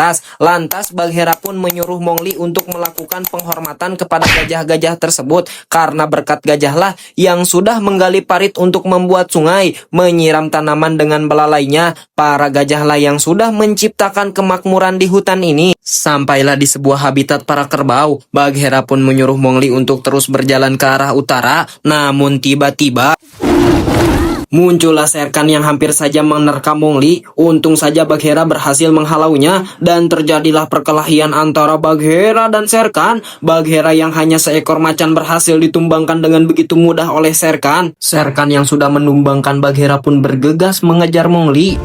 keras. Lantas Bagheera pun menyuruh Mowgli untuk melakukan penghormatan kepada gajah-gajah tersebut, karena berkat gajahlah yang sudah menggali parit untuk membuat sungai, menyiram tanaman dengan belalainya. Para gajahlah yang sudah menciptakan kemakmuran di hutan ini. Sampailah di sebuah habitat para kerbau. Bagheera pun menyuruh Mowgli untuk terus berjalan ke arah utara. Namun tiba-tiba muncullah Shere Khan yang hampir saja menerkam Mowgli. Untung saja Bagheera berhasil menghalaunya dan terjadilah perkelahian antara Bagheera dan Shere Khan. Bagheera yang hanya seekor macan berhasil ditumbangkan dengan begitu mudah oleh Shere Khan. Shere Khan yang sudah menumbangkan Bagheera pun bergegas mengejar Mowgli.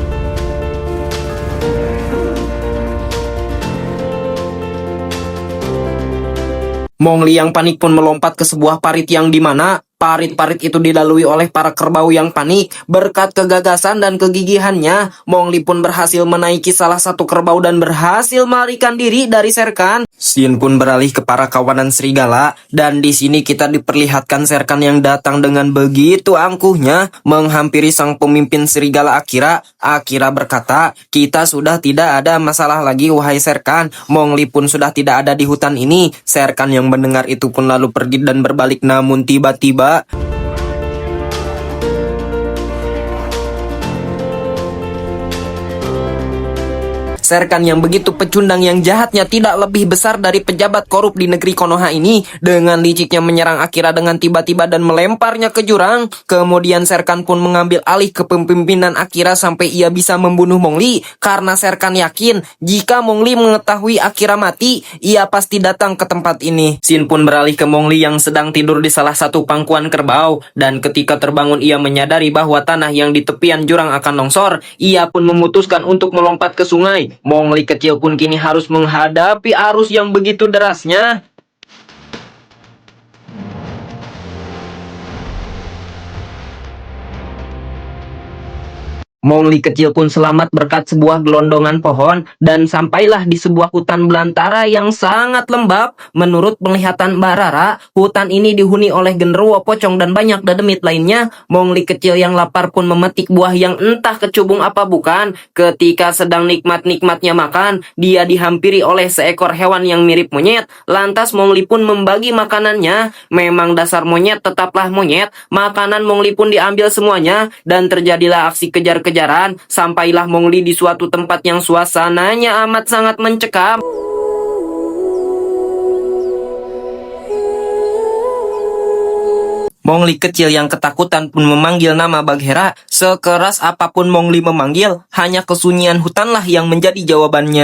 Mowgli yang panik pun melompat ke sebuah parit yang dimana parit-parit itu dilalui oleh para kerbau yang panik. Berkat kegagasan dan kegigihannya, Mowgli pun berhasil menaiki salah satu kerbau dan berhasil melarikan diri dari Shere Khan. Scene pun beralih ke para kawanan serigala, dan di sini kita diperlihatkan Shere Khan yang datang dengan begitu angkuhnya menghampiri sang pemimpin serigala Akira. Akira berkata, "Kita sudah tidak ada masalah lagi, wahai Shere Khan. Mowgli pun sudah tidak ada di hutan ini." Shere Khan yang mendengar itu pun lalu pergi dan berbalik, namun tiba-tiba Shere Khan yang begitu pecundang yang jahatnya tidak lebih besar dari pejabat korup di negeri Konoha ini, dengan liciknya menyerang Akira dengan tiba-tiba dan melemparnya ke jurang. Kemudian Shere Khan pun mengambil alih kepemimpinan Akira sampai ia bisa membunuh Mowgli, karena Shere Khan yakin jika Mowgli mengetahui Akira mati, ia pasti datang ke tempat ini. Scene pun beralih ke Mowgli yang sedang tidur di salah satu pangkuan kerbau, dan ketika terbangun ia menyadari bahwa tanah yang di tepian jurang akan longsor. Ia pun memutuskan untuk melompat ke sungai. Mowgli kecil pun kini harus menghadapi arus yang begitu derasnya. Mowgli kecil pun selamat berkat sebuah gelondongan pohon dan sampailah di sebuah hutan belantara yang sangat lembab. Menurut penglihatan Mbak Rara, hutan ini dihuni oleh genderuwo, pocong, dan banyak dedemit lainnya. Mowgli kecil yang lapar pun memetik buah yang entah kecubung apa bukan. Ketika sedang nikmat-nikmatnya makan, dia dihampiri oleh seekor hewan yang mirip monyet. Lantas Mowgli pun membagi makanannya. Memang dasar monyet tetaplah monyet. Makanan Mowgli pun diambil semuanya dan terjadilah aksi kejar-kejaran. Sampailah Mowgli di suatu tempat yang suasananya amat sangat mencekam. Mowgli kecil yang ketakutan pun memanggil nama Bagheera. Sekeras apapun Mowgli memanggil, hanya kesunyian hutanlah yang menjadi jawabannya.